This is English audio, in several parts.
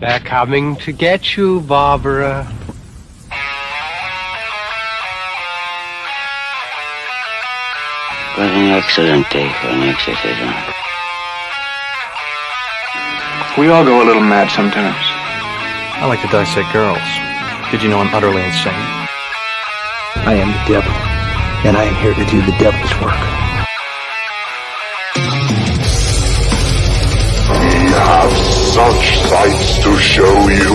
They're coming to get you, Barbara. What an excellent day for an exorcism. We all go a little mad sometimes. I like to dissect girls. Did you know I'm utterly insane? I am the devil, and I am here to do the devil's work. We have such sights to show you.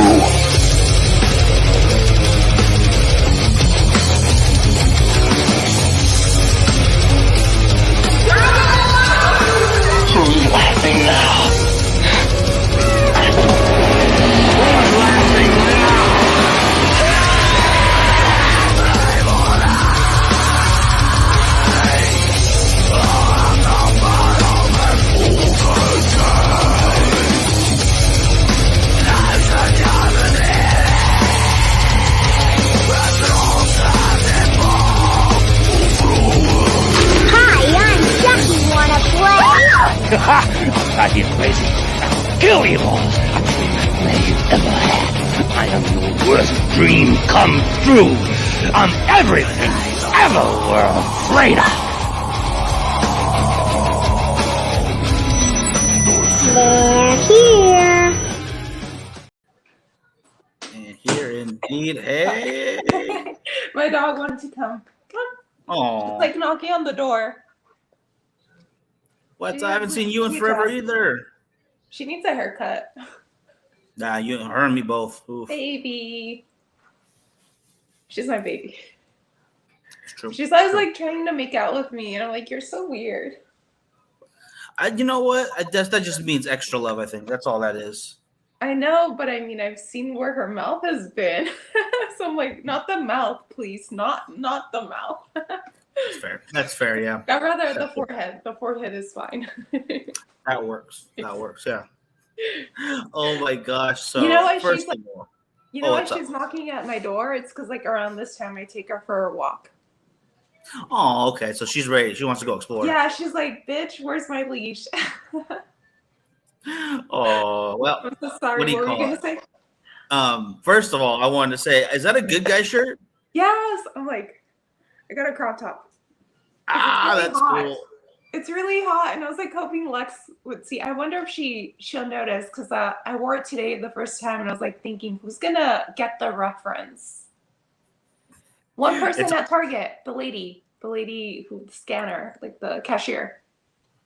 Who's laughing now? Not you crazy. I'll kill you all. I'm the nightmare you've ever had. I am your worst dream come true. I'm everything you ever were afraid of. They're here. And here indeed. Hey. My dog wanted to come. Come. Oh. Like knocking on the door. What? I haven't seen you in forever either. She needs a haircut. Nah, her and me both. Oof. Baby. She's my baby. It's true. She's always like trying to make out with me, and I'm like, you're so weird. You know what? That just means extra love, I think. That's all that is. I know, but I mean, I've seen where her mouth has been. So I'm like, not the mouth, please. Not the mouth. That's fair. That's fair, yeah. I'd rather the forehead. The forehead is fine. That works. That works, yeah. Oh my gosh. So you know what first she's like, of all, you know why she's knocking at my door? It's because like around this time I take her for a walk. Oh, okay. So she's ready. She wants to go explore. Yeah, she's like, bitch, where's my leash? Oh, well. I'm so sorry. What do you What were call you it? gonna say? First of all, I wanted to say, is that a good guy shirt? Yes. I'm like, I got a crop top. Ah, really that's hot. cool. It's really hot, and I was like hoping Lex would see. I wonder if she'll notice because I wore it today the first time, and I was like thinking, who's gonna get the reference? One person at Target, the lady who the scanner, like the cashier.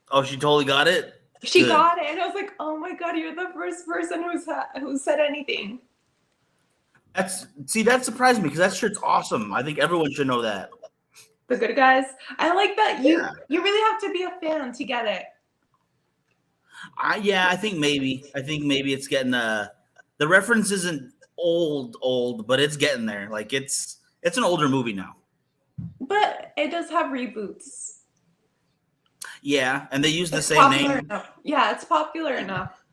Oh, she totally got it. She got it, and I was like, oh my god, you're the first person who said anything. That surprised me because that shirt's awesome. I think everyone should know that. The good guys. I like that you really have to be a fan to get it. I think maybe it's getting the reference isn't old, but it's getting there. Like it's an older movie now. But it does have reboots. Yeah, and they use the same name. Enough. Yeah, it's popular enough.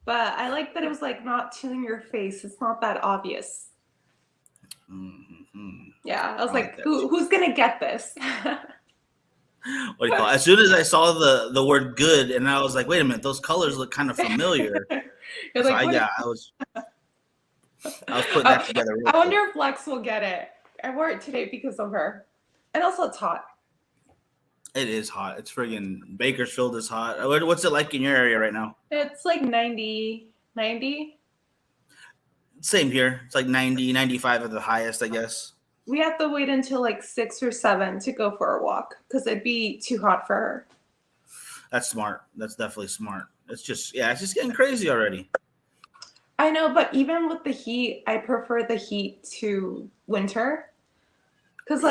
But I like that it was like not too in your face. It's not that obvious. Mm-hmm. Yeah, I was like, who's gonna get this? What do you call it? As soon as I saw the word good, and I was like, wait a minute, those colors look kind of familiar. You're so like, I was putting that together. I wonder if Lex will get it. I wore it today because of her. And also it's hot. It is hot. It's friggin' Bakersfield is hot. What's it like in your area right now? It's like 90. Same here. It's like 90, 95 at the highest, I guess. We have to wait until like 6 or 7 to go for a walk because it'd be too hot for her. That's smart. That's definitely smart. It's just getting crazy already. I know, but even with the heat, I prefer the heat to winter. Because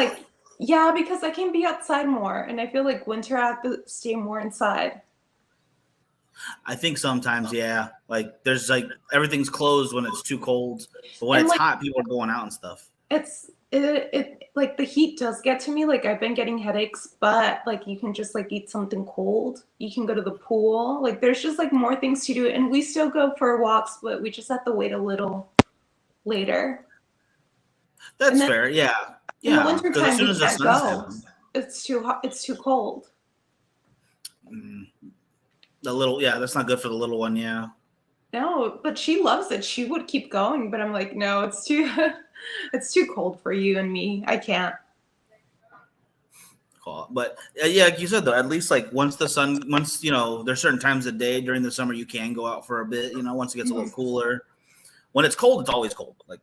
because I can be outside more, and I feel like winter I have to stay more inside. I think sometimes, yeah. Like there's like everything's closed when it's too cold, but when it's hot, people are going out and stuff. It like the heat does get to me. Like I've been getting headaches, but like you can just like eat something cold. You can go to the pool. Like there's just like more things to do, and we still go for walks, but we just have to wait a little later. That's fair. Yeah. In the winter time, as soon as the sun's down, it's too hot. It's too cold. The little, that's not good for the little one. Yeah. No, but she loves it. She would keep going, but I'm like, no, it's too it's too cold for you and me. I can't. Cool. But yeah, like you said though, at least like once there's certain times of day during the summer you can go out for a bit. Once it gets a little cooler. When it's cold, it's always cold. Like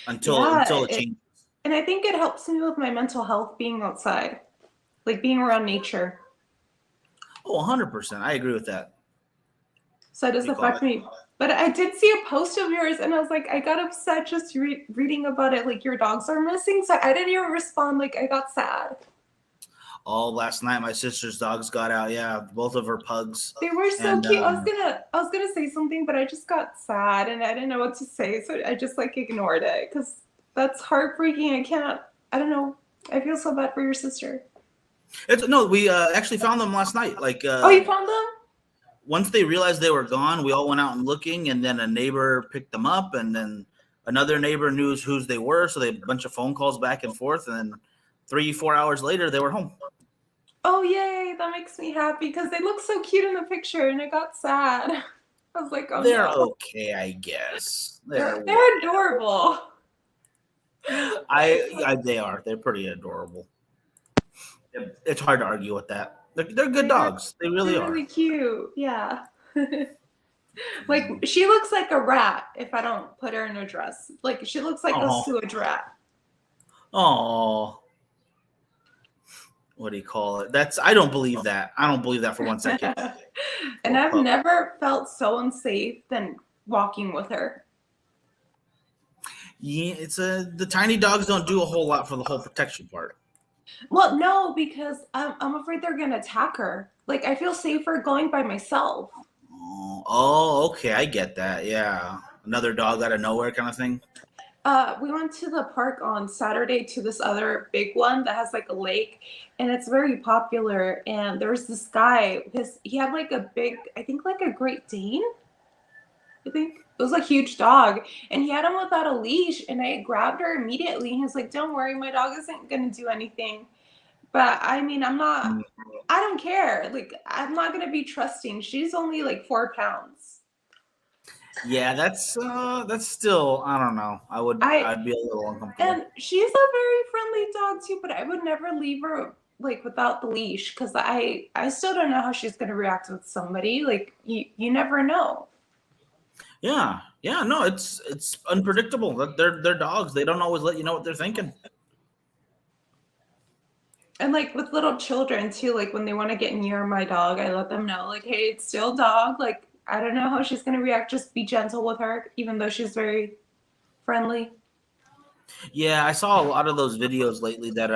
until it changes. And I think it helps me with my mental health being outside, like being around nature. Oh, 100%. I agree with that. So it does affect me. But I did see a post of yours, and I was like, I got upset just reading about it. Like your dogs are missing, so I didn't even respond. Like I got sad. Oh, last night my sister's dogs got out. Yeah, both of her pugs. They were so cute. I was gonna say something, but I just got sad, and I didn't know what to say, so I just like ignored it because that's heartbreaking. I don't know. I feel so bad for your sister. We actually found them last night. Like, oh, you found them? Once they realized they were gone, we all went out and looking, and then a neighbor picked them up, and then another neighbor knew whose they were, so they had a bunch of phone calls back and forth, and then 3-4 hours later, they were home. Oh, yay. That makes me happy because they look so cute in the picture, and I got sad. I was like, oh, they're no. okay, I guess. They're adorable. They are. They're pretty adorable. It's hard to argue with that. They're good dogs. They really are. Really cute. Yeah. Like she looks like a rat if I don't put her in a dress. Like she looks like a sewage rat. Oh. What do you call it? I don't believe that. I don't believe that for 1 second. And I've never felt so unsafe than walking with her. Yeah, the tiny dogs don't do a whole lot for the whole protection part. Well, no, because I'm afraid they're gonna attack her. Like I feel safer going by myself. Oh, okay, I get that. Yeah, another dog out of nowhere kind of thing. We went to the park on Saturday to this other big one that has like a lake, and it's very popular. And there's this guy, he had like a big, I think like a Great Dane. I think it was a huge dog, and he had him without a leash. And I grabbed her immediately. And he was like, "Don't worry, my dog isn't gonna do anything." But I mean, I don't care. Like I'm not gonna be trusting. She's only like 4 pounds. Yeah, that's still, I don't know. I'd be a little uncomfortable. And she's a very friendly dog too, but I would never leave her like without the leash because I still don't know how she's gonna react with somebody. Like you never know. Yeah, no, it's unpredictable. They're dogs. They don't always let you know what they're thinking. And like with little children too, like when they want to get near my dog, I let them know, like, hey, it's still a dog. Like I don't know how she's gonna react. Just be gentle with her, even though she's very friendly. Yeah, I saw a lot of those videos lately that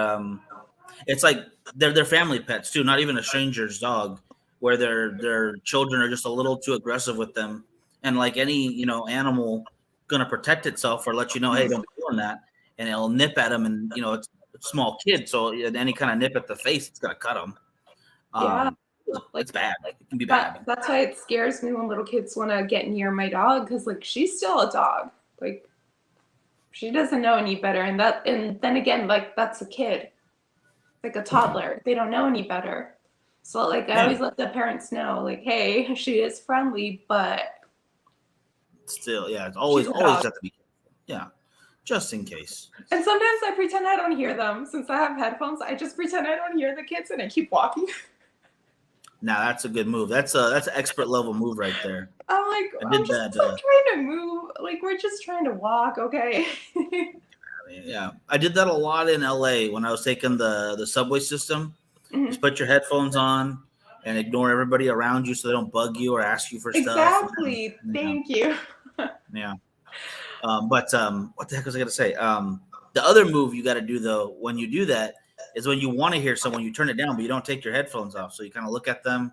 it's like they're family pets too, not even a stranger's dog, where their children are just a little too aggressive with them, and like any animal gonna protect itself or let you know, hey, don't be doing that, and it'll nip at them, and it's a small kid, so any kind of nip at the face, it's gonna cut them. Yeah. It's bad. Like it can be bad. That's why it scares me when little kids want to get near my dog because like she's still a dog. Like she doesn't know any better, and then again, like that's a kid, like a toddler. They don't know any better. So like I always let the parents know, like, hey, she is friendly, but still, yeah, it's always have to be careful. Yeah, just in case. And sometimes I pretend I don't hear them. Since I have headphones, I just pretend I don't hear the kids and I keep walking. Now that's a good move. That's an expert level move right there. I'm like, I'm just trying to move. Like we're just trying to walk, okay? Yeah, I did that a lot in LA when I was taking the subway system. Mm-hmm. Just put your headphones on and ignore everybody around you so they don't bug you or ask you for stuff. Exactly. Thank you. Yeah. But what the heck was I gonna say? The other move you got to do though when you do that is when you want to hear someone, you turn it down, but you don't take your headphones off. So you kind of look at them,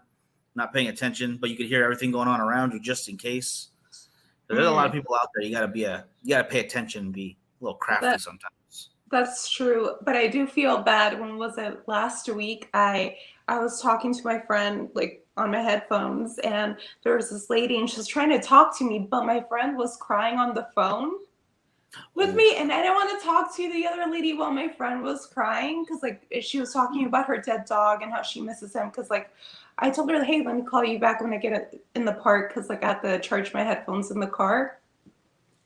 not paying attention, but you can hear everything going on around you just in case. So there's a lot of people out there. You gotta pay attention and be a little crafty sometimes. That's true. But I do feel bad. When was it last week? I was talking to my friend like on my headphones, and there was this lady and she was trying to talk to me, but my friend was crying on the phone. with me, and I didn't want to talk to the other lady while my friend was crying because like she was talking about her dead dog and how she misses him. Because like I told her, hey, let me call you back when I get in the park because like I have to charge my headphones in the car,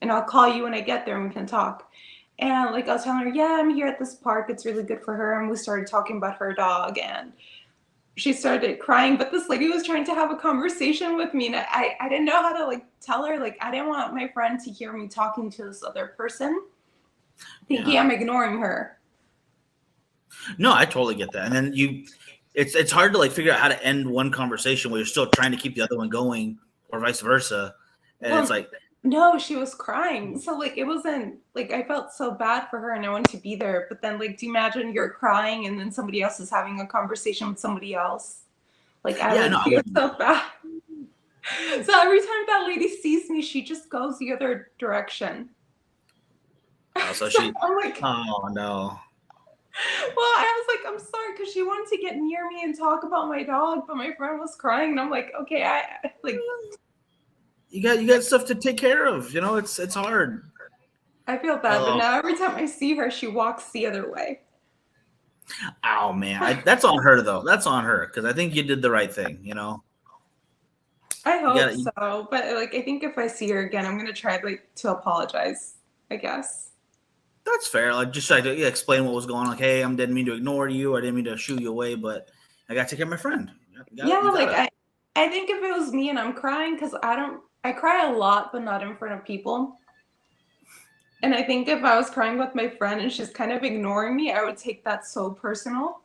and I'll call you when I get there and we can talk. And like I was telling her, yeah, I'm here at this park. It's really good for her. And we started talking about her dog, and she started crying. But this lady was trying to have a conversation with me, and I didn't know how to like tell her. Like I didn't want my friend to hear me talking to this other person, thinking I'm ignoring her. No, I totally get that. And then it's hard to like figure out how to end one conversation where you're still trying to keep the other one going, or vice versa. And it's like. No, she was crying. So like it wasn't like I felt so bad for her and I wanted to be there. But then like do you imagine you're crying and then somebody else is having a conversation with somebody else? Like I would feel so bad. So every time that lady sees me, she just goes the other direction. Oh, so I'm like, oh no. Well, I was like, I'm sorry, because she wanted to get near me and talk about my dog, but my friend was crying, and I'm like, okay, I like. You got stuff to take care of. You know, it's hard. I feel bad, but now every time I see her, she walks the other way. Oh man, that's on her though. That's on her because I think you did the right thing. You know. I hope so, but like I think if I see her again, I'm gonna try like to apologize. I guess. That's fair. Like just try to explain what was going on. Like, hey, I didn't mean to ignore you. I didn't mean to shoo you away, but I got to take care of my friend. I think if it was me and I'm crying because I cry a lot, but not in front of people. And I think if I was crying with my friend and she's kind of ignoring me, I would take that so personal.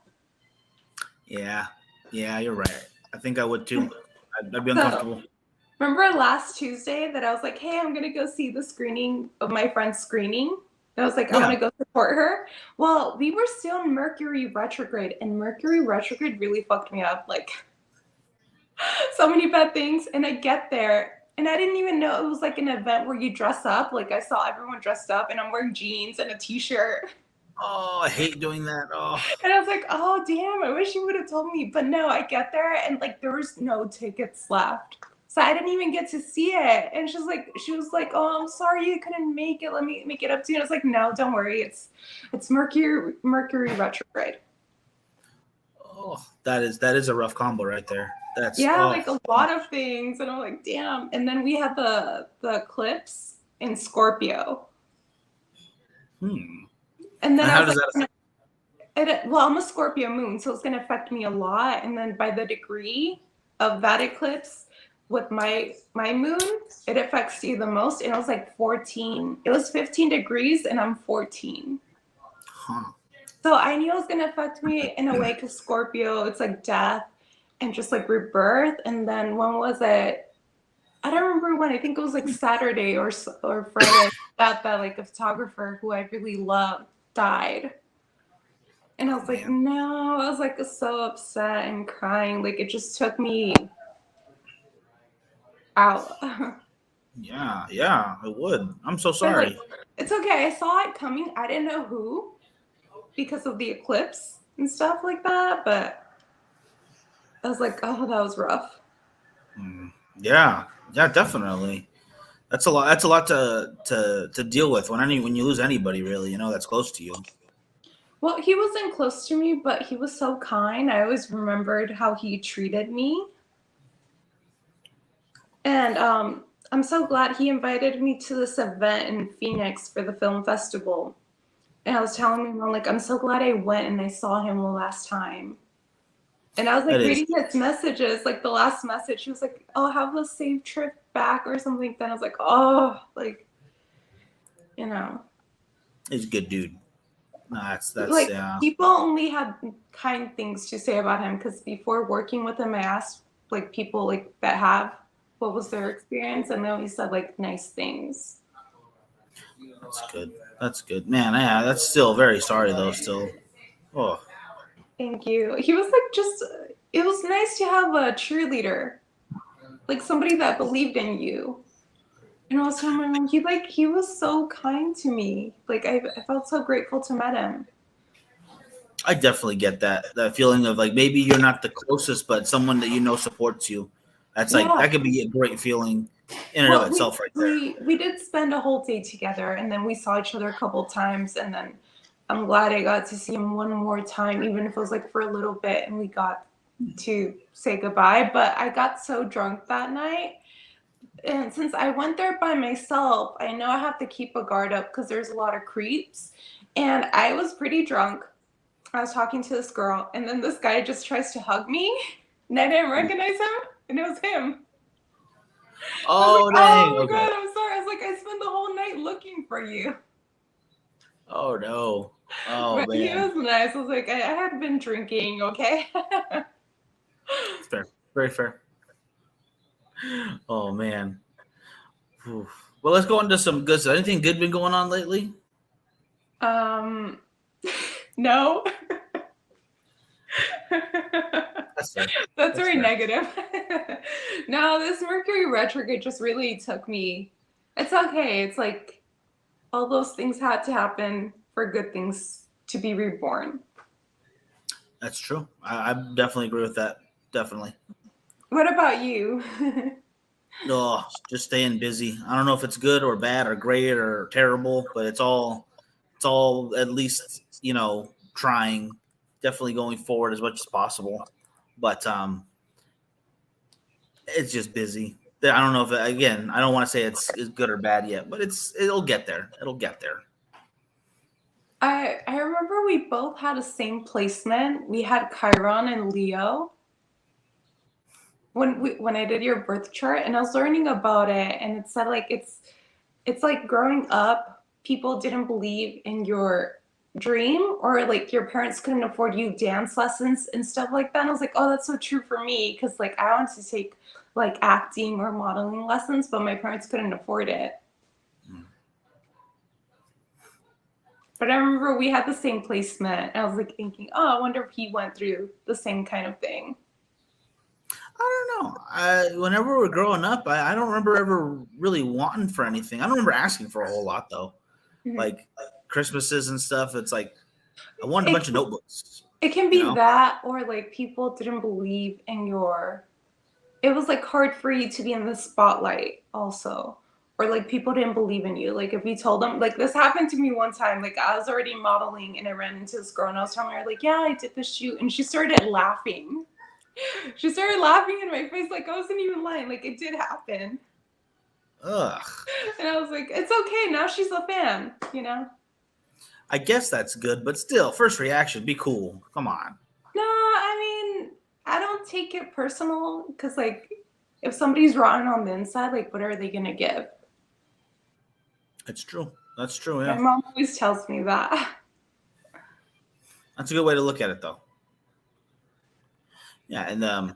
Yeah, you're right. I think I would too. I'd be uncomfortable. Remember last Tuesday that I was like, hey, I'm going to go see the screening of my friend's screening? And I was like, I'm going to go support her. Well, we were still in Mercury retrograde, and Mercury retrograde really fucked me up. Like, so many bad things. And I get there, and I didn't even know it was like an event where you dress up. Like, I saw everyone dressed up, and I'm wearing jeans and a t-shirt. Oh, I hate doing that. Oh. And I was like, oh, damn, I wish you would have told me. But no, I get there, and like, there was no tickets left. So I didn't even get to see it. And she was like, oh, I'm sorry you couldn't make it. Let me make it up to you. And I was like, no, don't worry. It's Mercury retrograde. Oh, that is a rough combo right there. That's like a lot of things. And I'm like, damn. And then we had the eclipse in Scorpio. And then how does that affect? Well, I'm a Scorpio moon, so it's going to affect me a lot. And then by the degree of that eclipse, with my moon, it affects you the most. And it was like 14. It was 15 degrees and I'm 14. So I knew it was going to affect me in a way because Scorpio, it's like death and just like rebirth. And then when was it? I don't remember when. I think it was like Saturday or Friday that like a photographer who I really loved died. And I was like, no, I was like so upset and crying. Like it just took me out. Yeah, it would. I'm so sorry. Like, it's okay. I saw it coming. I didn't know who because of the eclipse and stuff like that, but I was like, oh, that was rough. Yeah, definitely. That's a lot. That's a lot to deal with when you lose anybody, really. You know, that's close to you. Well, he wasn't close to me, but he was so kind. I always remembered how he treated me. And I'm so glad he invited me to this event in Phoenix for the film festival. And I was telling him, I'm so glad I went and I saw him the last time. And I was like reading his messages, like the last message, he was like, oh, have a safe trip back or something like that. I was like, oh, like, you know. He's a good dude. No, that's like people only had kind things to say about him because before working with him, I asked like people like that have what was their experience, and they always said like nice things. That's good, man. Yeah, that's still very sorry though. Still, oh. Thank you. He was like it was nice to have a cheerleader, like somebody that believed in you. And I was telling him, he was so kind to me. Like I felt so grateful to meet him. I definitely get that feeling of like maybe you're not the closest, but someone that you know supports you. That's like that could be a great feeling. in and of itself, right there. We did spend a whole day together, and then we saw each other a couple times, and then I'm glad I got to see him one more time, even if it was like for a little bit, and we got to say goodbye. But I got so drunk that night, and since I went there by myself, I know I have to keep a guard up because there's a lot of creeps, and I was pretty drunk. I was talking to this girl, and then this guy just tries to hug me, and I didn't recognize him, and it was him. Oh, like, dang. Oh my Okay. God, I'm sorry. I was like, I spent the whole night looking for you. Oh, no. Oh, But he man. was nice. I was like, I had been drinking, okay? It's fair. Very fair. Oh, man. Oof. Well, let's go into some good stuff. Anything good been going on lately? No. That's fair. That's very fair. negative. No, this Mercury retrograde just really took me. It's okay. It's like all those things had to happen for good things to be reborn. That's true. I definitely agree with that. Definitely. What about you? Oh, just staying busy. I don't know if it's good or bad or great or terrible, but it's all at least, trying, definitely going forward as much as possible. But it's just busy. I don't know if again, I don't want to say it's good or bad yet, but it'll get there. It'll get there. I remember we both had the same placement. We had Chiron and Leo. When I did your birth chart, and I was learning about it, and it said like it's like growing up, people didn't believe in your dream, or like your parents couldn't afford you dance lessons and stuff like that. And I was like, oh, that's so true for me, because like I wanted to take like acting or modeling lessons, but my parents couldn't afford it. But I remember we had the same placement, and I was like thinking, oh, I wonder if he went through the same kind of thing. I don't know. Whenever we're growing up, I don't remember ever really wanting for anything. I don't remember asking for a whole lot though. Mm-hmm. Like Christmases and stuff. It's like I wanted a bunch of notebooks. It can be that, or like people didn't believe in your. It was like hard for you to be in the spotlight also, or like people didn't believe in you. Like if you told them, like this happened to me one time. Like I was already modeling, and I ran into this girl, and I was telling her like, yeah, I did the shoot, and she started laughing. She started laughing in my face like I wasn't even lying. Like it did happen. Ugh. And I was like, it's okay. Now she's a fan, I guess that's good, but still, first reaction, be cool. Come on. No, I mean, I don't take it personal, because like if somebody's rotten on the inside, like what are they gonna give? It's true. That's true, yeah. My mom always tells me that. That's a good way to look at it, though. Yeah, and I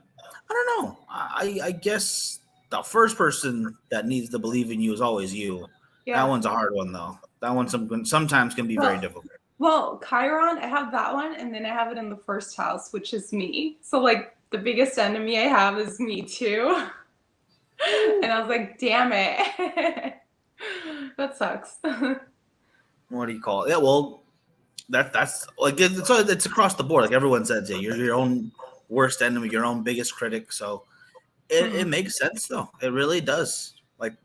don't know. I guess the first person that needs to believe in you is always you. Yeah. That one's a hard one, though. That one sometimes can be very difficult. Well, Chiron, I have that one, and then I have it in the first house, which is me. So, like, the biggest enemy I have is me, too. And I was like, damn it. That sucks. What do you call it? Yeah, well, that's like it's across the board. Like everyone says, yeah, you're your own worst enemy, your own biggest critic. So it makes sense, though. It really does. Like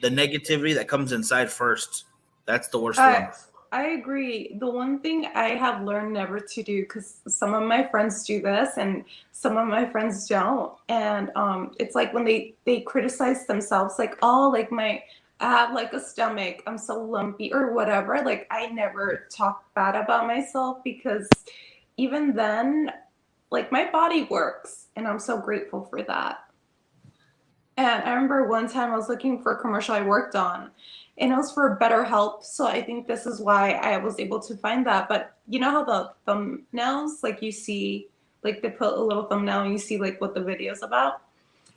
the negativity that comes inside first, that's the worst one. I agree. The one thing I have learned never to do, because some of my friends do this and some of my friends don't. And it's like when they criticize themselves, like, oh, like I have like a stomach, I'm so lumpy or whatever. Like I never talk bad about myself, because even then, like my body works, and I'm so grateful for that. And I remember one time I was looking for a commercial I worked on, and it was for BetterHelp. So I think this is why I was able to find that. But you know how the thumbnails, like you see, like they put a little thumbnail and you see like what the video's about?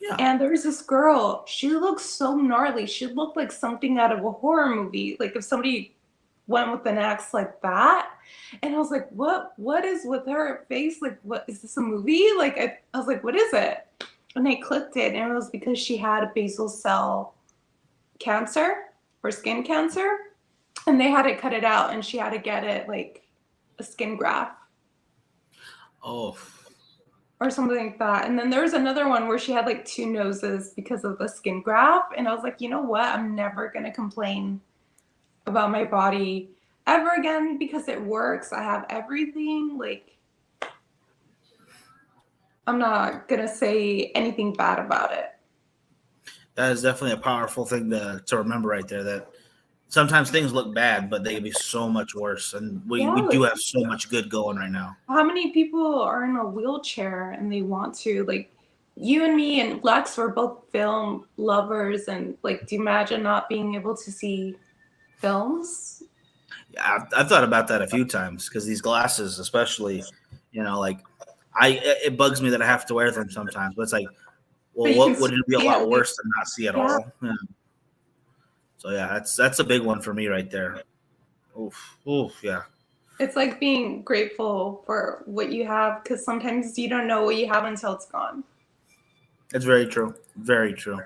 Yeah. And there was this girl, she looked so gnarly. She looked like something out of a horror movie. Like if somebody went with an axe like that. And I was like, what is with her face? Like, what is this, a movie? Like I was like, what is it? And I clicked it, and it was because she had a basal cell cancer or skin cancer, and they had to cut it out, and she had to get it like a skin graft. Oh. or something like that. And then there was another one where she had like 2 noses because of the skin graft. And I was like, you know what? I'm never going to complain about my body ever again because it works. I have everything. Like, I'm not going to say anything bad about it. That is definitely a powerful thing to remember right there, that sometimes things look bad, but they can be so much worse. And we do have so much good going right now. How many people are in a wheelchair and they want to, like, you and me and Lex were both film lovers, and like, do you imagine not being able to see films? Yeah, I've thought about that a few times because these glasses, especially, like it bugs me that I have to wear them sometimes. But it's like, well, what would it be a lot worse than not see at all? Yeah. So yeah, that's a big one for me right there. Oof, yeah. It's like being grateful for what you have, because sometimes you don't know what you have until it's gone. It's very true. Very true.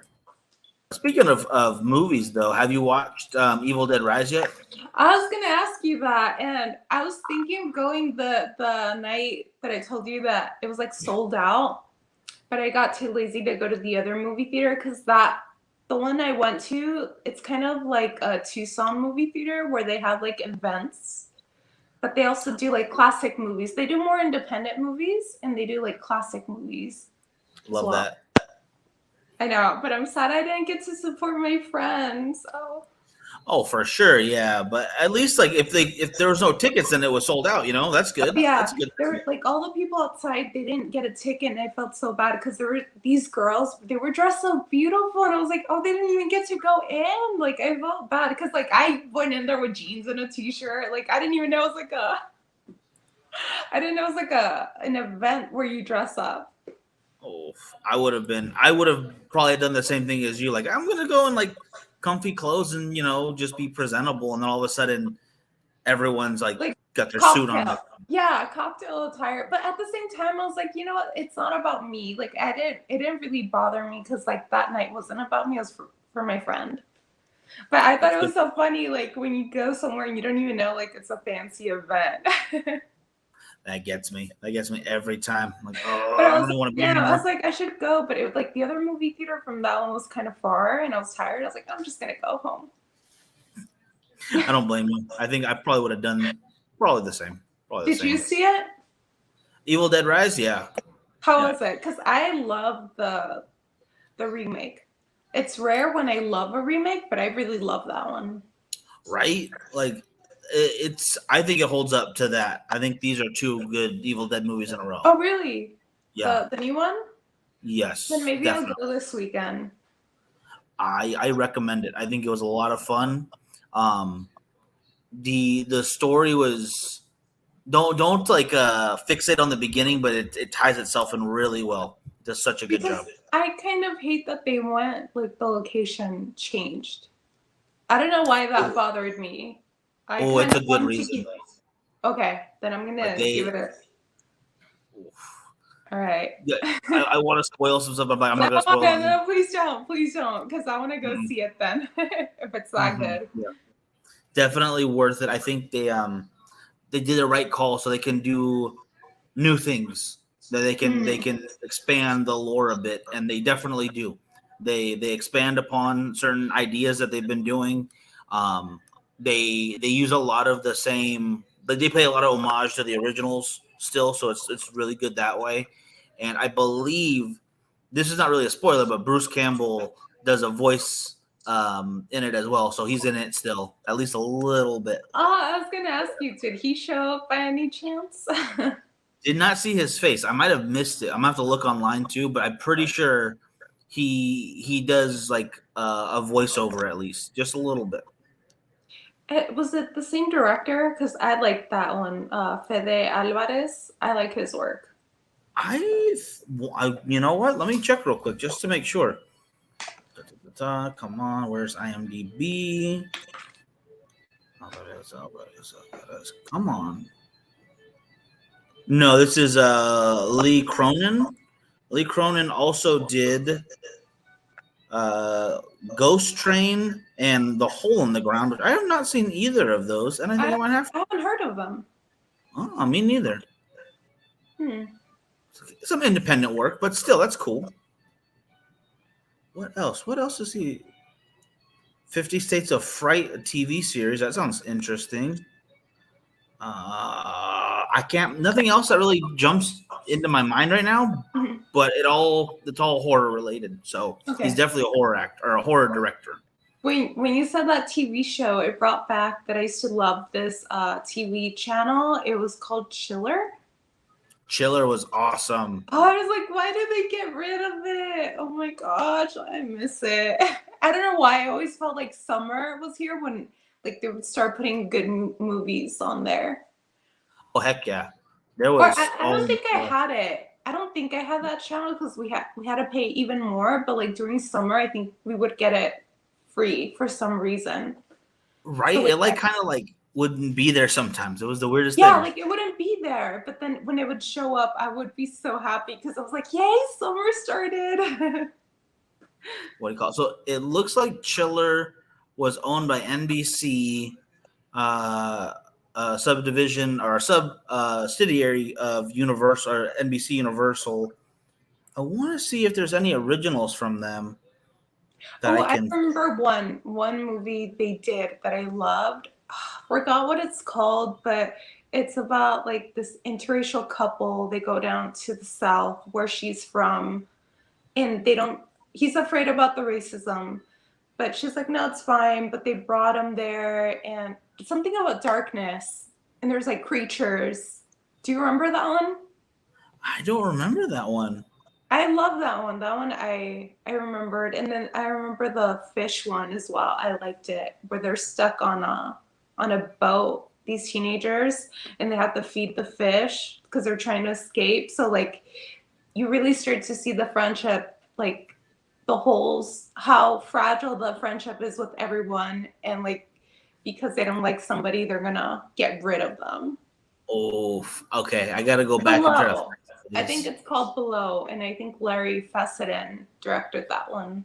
Speaking of movies, though, have you watched Evil Dead Rise yet? I was gonna ask you that, and I was thinking of going the night that I told you that it was like sold out, but I got too lazy to go to the other movie theater because the one I went to, it's kind of like a Tucson movie theater where they have like events, but they also do like classic movies. They do more independent movies, and they do like classic movies. Love that. I know, but I'm sad I didn't get to support my friends. Oh, for sure, yeah. But at least like if there was no tickets, then it was sold out. That's good. Yeah, that's good. There were like all the people outside. They didn't get a ticket, and I felt so bad because there were these girls. They were dressed so beautiful, and I was like, oh, they didn't even get to go in. Like, I felt bad because like I went in there with jeans and a t-shirt. Like, I didn't even know it was like an event where you dress up. Oh, I would have probably done the same thing as you. Like, I'm gonna go in like comfy clothes and just be presentable, and then all of a sudden everyone's like got their cocktail. suit on. Yeah, cocktail attire. But at the same time, I was like, you know what? It's not about me. Like, it didn't really bother me because like that night wasn't about me. It was for my friend. But I thought it was so funny, like when you go somewhere and you don't even know like it's a fancy event. That gets me every time. Like, oh, I don't really want to be anymore. I was like, I should go, but it was like the other movie theater from that one was kind of far, and I was tired. I was like, I'm just gonna go home. I don't blame you. I think I probably would have done probably the same. Did you see it? Evil Dead Rise? Yeah. How was it? Because I love the remake. It's rare when I love a remake, but I really love that one. Right? Like, I think it holds up to that. I think these are 2 good Evil Dead movies in a row. Oh, really? Yeah. The new one? Yes. Then maybe definitely. I'll go this weekend. I recommend it. I think it was a lot of fun. The story was don't like fixate on the beginning, but it ties itself in really well. It does such a good job. I kind of hate that they went like the location changed. I don't know why that bothered me. It's a good reason. Okay, then I'm gonna give it a. All right. Yeah, I want to spoil some stuff, but I'm not gonna spoil it. No, please don't, because I want to go see it then if it's that good. Yeah. Definitely worth it. I think they did the right call, so they can do new things. That they can expand the lore a bit, and they definitely do. They expand upon certain ideas that they've been doing. They use a lot of the same, but they pay a lot of homage to the originals still, so it's really good that way. And I believe this is not really a spoiler, but Bruce Campbell does a voice in it as well, so he's in it still, at least a little bit. Oh, I was gonna ask you, did he show up by any chance? Did not see his face. I might have missed it. I'm gonna have to look online too, but I'm pretty sure he does like a voiceover at least, just a little bit. Was it the same director? Because I like that one, Fede Alvarez. I like his work. You know what? Let me check real quick just to make sure. Come on, where's IMDb? Come on. No, this is Lee Cronin. Lee Cronin also did Ghost Train and The Hole in the Ground, which I have not seen either of those, and I think I might have to. I haven't heard of them. Oh, me neither. some independent work, but still, that's cool. What else? What else is he? 50 States of Fright, a TV series. That sounds interesting. I can't. Nothing else that really jumps into my mind right now. But it's all horror related. So he's definitely a horror actor or a horror director. When you said that TV show, it brought back that I used to love this TV channel. It was called Chiller. Chiller was awesome. Oh, I was like, why did they get rid of it? Oh my gosh, I miss it. I don't know why. I always felt like summer was here when like they would start putting good movies on there. Oh heck yeah, there was. I don't think I had it. I don't think I had that channel because we had to pay even more. But like during summer, I think we would get it free for some reason. Right? So, it kind of wouldn't be there sometimes. It was the weirdest thing. Yeah, like it wouldn't be there. But then when it would show up, I would be so happy because I was like, yay, summer started. What do you call it? So it looks like Chiller was owned by NBC, subdivision or subsidiary of Universal or NBC Universal. I want to see if there's any originals from them. I remember one movie they did that I loved. Forgot what it's called, but it's about like this interracial couple. They go down to the South where she's from, and he's afraid about the racism, but she's like, no, it's fine. But they brought him there, and something about darkness, and there's like creatures. Do you remember that one? I don't remember that one. I love that one. That one I remembered, and then I remember the fish one as well. I liked it, where they're stuck on a boat, these teenagers, and they have to feed the fish because they're trying to escape. So like, you really start to see the friendship, like the holes, how fragile the friendship is with everyone, and like because they don't like somebody, they're gonna get rid of them. Oh, okay. I gotta go back and try to. I think it's called Below, and I think Larry Fessenden directed that one.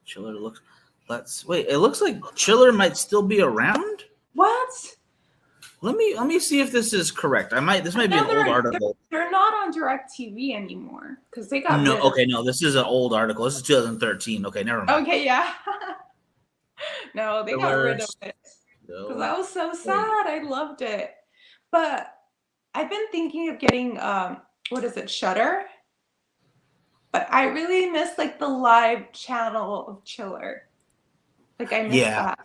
Chiller looks. Let's wait. It looks like Chiller might still be around. What? Let me see if this is correct. This might be an old article. They're not on DirecTV anymore because they got no. Okay, no. This is an old article. This is 2013. Okay, never mind. Okay, yeah. No, they got rid of it because I was so sad. I loved it, but I've been thinking of getting what is it, Shudder? But I really miss like the live channel of Chiller. Like I miss that.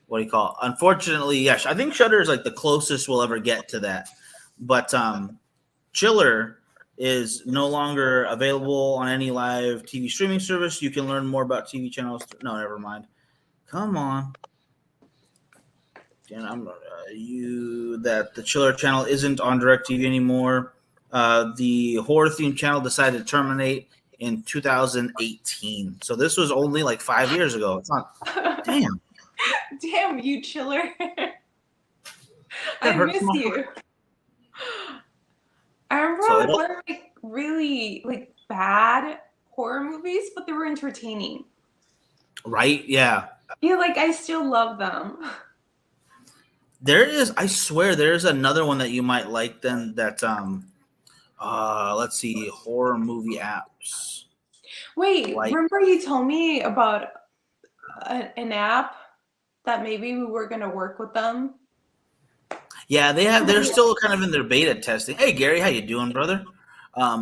What do you call it? Unfortunately, yes, I think Shudder is like the closest we'll ever get to that. But Chiller is no longer available on any live TV streaming service. You can learn more about TV channels. No, never mind. Come on. And that the Chiller channel isn't on DirecTV anymore. The horror theme channel decided to terminate in 2018. So this was only like 5 years ago. It's not. Damn. Damn you, Chiller. I miss you. I remember one like really like bad horror movies, but they were entertaining. Right? Yeah. Yeah, like I still love them. I swear there's another one that you might like then that let's see, horror movie apps. Wait, remember you told me about an app that maybe we were gonna work with them? Yeah, they're still kind of in their beta testing. Hey Gary, how you doing, brother? I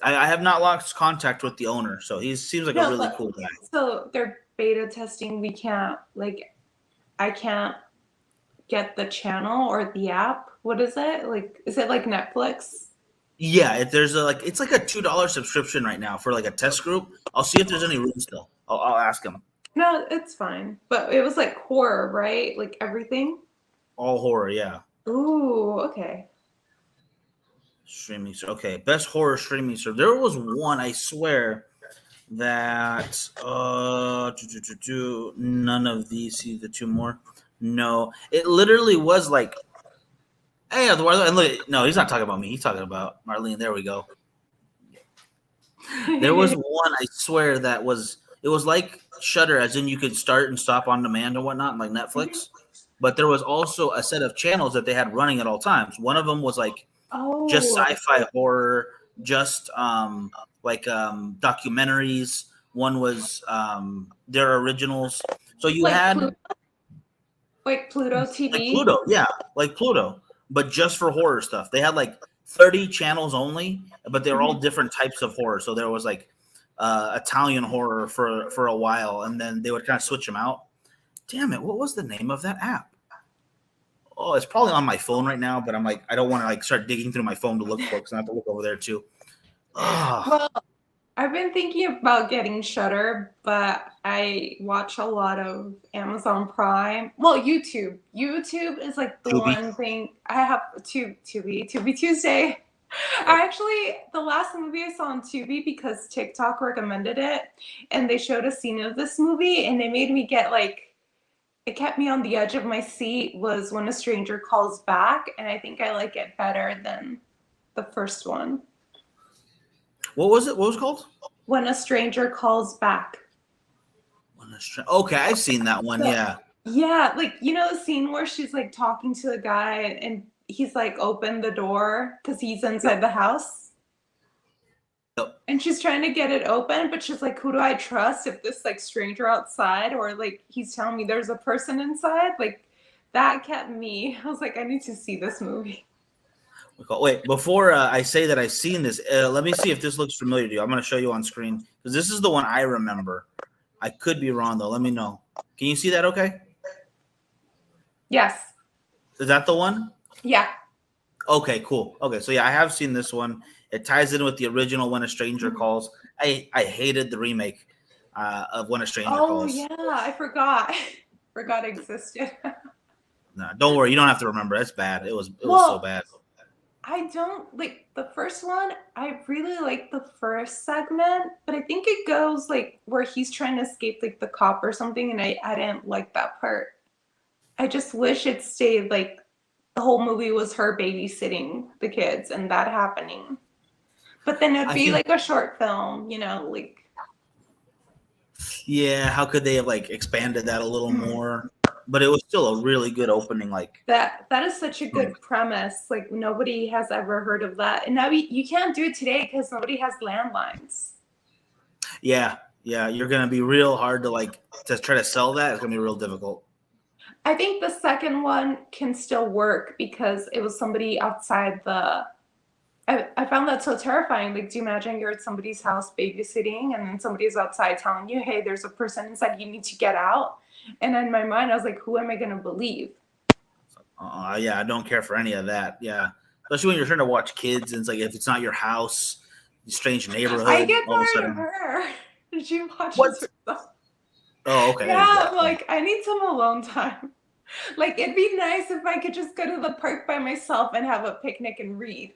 have not lost contact with the owner, so he seems like a really cool guy. So they're beta testing. We can't I can't get the channel or the app. What is it? Like, is it like Netflix? Yeah, it's like a $2 subscription right now for like a test group. I'll see if there's any room still. I'll ask him. No, it's fine. But it was like horror, right? Like everything? All horror, yeah. Ooh, okay. Streaming. Okay, best horror streaming service. There was one, I swear, that none of these. See the two more. No, it literally was like, hey, no, he's not talking about me. He's talking about Marlene. There we go. There was one, I swear, it was like Shudder, as in you could start and stop on demand and whatnot, like Netflix. but there was also a set of channels that they had running at all times. One of them was like just sci-fi horror, just documentaries. One was their originals. So you Like had Pluto TV. like Pluto, yeah, like Pluto, but just for horror stuff. They had like 30 channels only, but they were all different types of horror. So there was like Italian horror for a while, and then they would kind of switch them out. Damn it, what was the name of that app? Oh, it's probably on my phone right now, but I'm like, I don't want to like start digging through my phone to look for it because I have to look over there too. Well, I've been thinking about getting Shudder, but I watch a lot of Amazon Prime. Well, YouTube. YouTube is like the one thing I have. Tubi Tuesday. The last movie I saw on Tubi because TikTok recommended it, and they showed a scene of this movie, and it made me get like. It kept me on the edge of my seat. Was When a Stranger Calls Back, and I think I like it better than the first one. What was it? What was it called? When a Stranger Calls Back. Okay, I've seen that one. Yeah. Yeah, like the scene where she's like talking to the guy and he's like open the door because he's inside the house. Yep. And she's trying to get it open, but she's like, who do I trust if this like stranger outside or like he's telling me there's a person inside? Like that kept me. I was like, I need to see this movie. Wait, before I say that I've seen this, let me see if this looks familiar to you. I'm going to show you on screen because this is the one I remember. I could be wrong though. Let me know. Can you see that okay? Yes. Is that the one? Yeah. Okay, cool. Okay, so yeah, I have seen this one. It ties in with the original When a Stranger Calls. I hated the remake of When a Stranger Calls. Oh, yeah. I forgot. Forgot it existed. No, don't worry. You don't have to remember. It's bad. It was so bad. I don't like the first one. I really like the first segment, but I think it goes like where he's trying to escape like the cop or something, and I didn't like that part. I just wish it stayed like the whole movie was her babysitting the kids and that happening. But then it'd be like a short film, like. Yeah, how could they have like expanded that a little more? But it was still a really good opening. Like that is such a good premise. Like nobody has ever heard of that, and now you can't do it today because nobody has landlines. Yeah, you're gonna be real hard to try to sell that. It's gonna be real difficult. I think the second one can still work because it was somebody outside the. I found that so terrifying. Like, do you imagine you're at somebody's house babysitting and then somebody's outside telling you, hey, there's a person inside, you need to get out? And in my mind, I was like, who am I going to believe? Yeah, I don't care for any of that. Yeah. Especially when you're trying to watch kids and it's like, if it's not your house, strange neighborhood. I get bored of her. She watches herself. Oh, okay. Yeah, I'm like, I need some alone time. Like, it'd be nice if I could just go to the park by myself and have a picnic and read.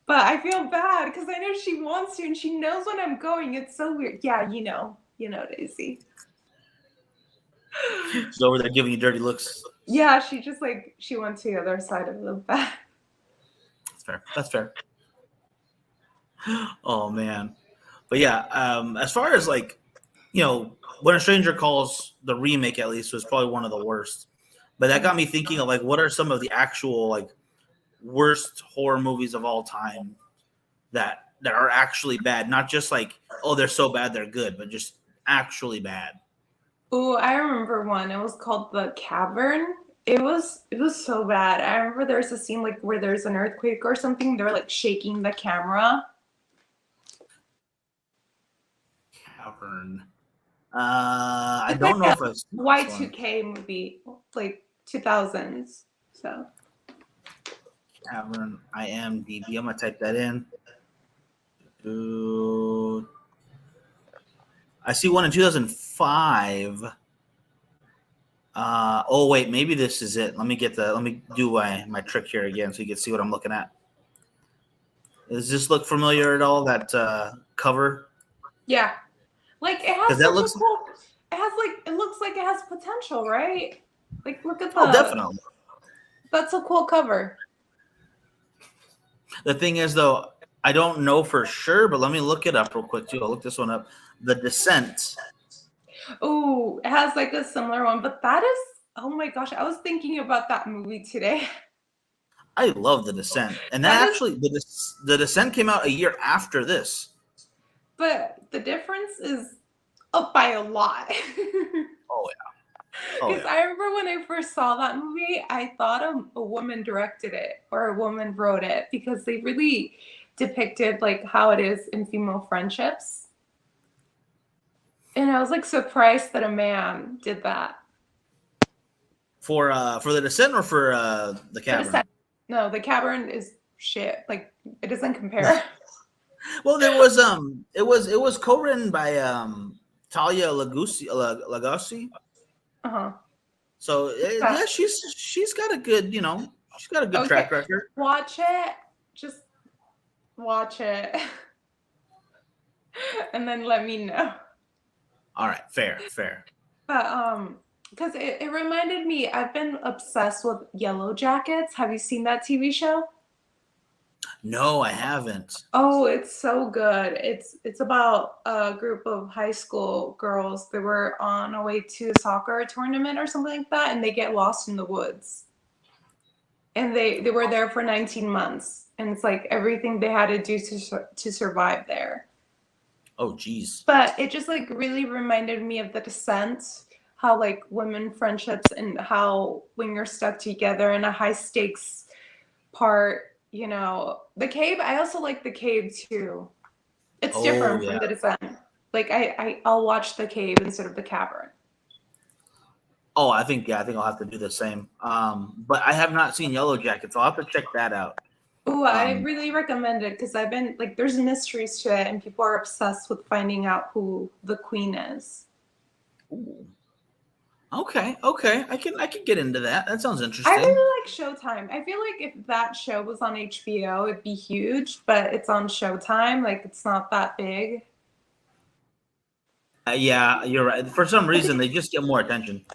But I feel bad because I know she wants to and she knows when I'm going. It's so weird. Yeah, you know, Daisy. She's over there giving you dirty looks. Yeah, she went to the other side of the bed. That's fair. Oh man. But yeah, as far as like, When a Stranger Calls, the remake at least was probably one of the worst. But that got me thinking of like, what are some of the actual like worst horror movies of all time that are actually bad? Not just like, oh, they're so bad they're good, but just actually bad. Oh, I remember one. It was called The Cavern. It was so bad. I remember there's a scene like where there's an earthquake or something. They're like shaking the camera. Cavern. I don't know if it's Y2K movie, like 2000s. So. Cavern, IMDb. I'm gonna type that in. I see one in 2005. Oh wait, maybe this is it. Let me do my trick here again so you can see what I'm looking at. Does this look familiar at all? That cover? Yeah, like it has. It looks like it has potential, right? Like look at that. Oh, definitely. That's a cool cover. The thing is, though, I don't know for sure, but let me look it up real quick too. I'll look this one up. The Descent. Oh, it has like a similar one, but that is Oh my gosh, I was thinking about that movie today. I love The Descent, and that actually the Descent came out a year after this. But the difference is up by a lot. Oh yeah. Because I remember when I first saw that movie, I thought a woman directed it or a woman wrote it because they really depicted like how it is in female friendships. And I was like surprised that a man did that. For The Descent or for The Cavern? No, The Cavern is shit. Like it doesn't compare. Well, there was it was co-written by Talia Lagossi. Uh-huh. So yeah, she's got a good, she's got a good track record. Watch it. Just watch it. And then let me know. All right, fair. But because it reminded me, I've been obsessed with Yellow Jackets. Have you seen that TV show? No, I haven't. Oh, it's so good. It's about a group of high school girls. They were on a way to a soccer tournament or something like that, and they get lost in the woods. And they were there for 19 months, and it's like everything they had to do to survive there. Oh, geez. But it just like really reminded me of The Descent, how like women friendships and how when you're stuck together in a high stakes part. The Cave, I also like The Cave too. It's different from The Descent. Like I'll watch The Cave instead of The Cavern. Oh, I think I'll have to do the same. But I have not seen Yellow Jackets. I'll have to check that out. Oh, I really recommend it because I've been like, there's mysteries to it, and people are obsessed with finding out who the queen is. Ooh. Okay. I can get into that. That sounds interesting. I really like Showtime. I feel like if that show was on HBO, it'd be huge, but it's on Showtime. Like, it's not that big. Yeah, you're right. For some reason, they just get more attention.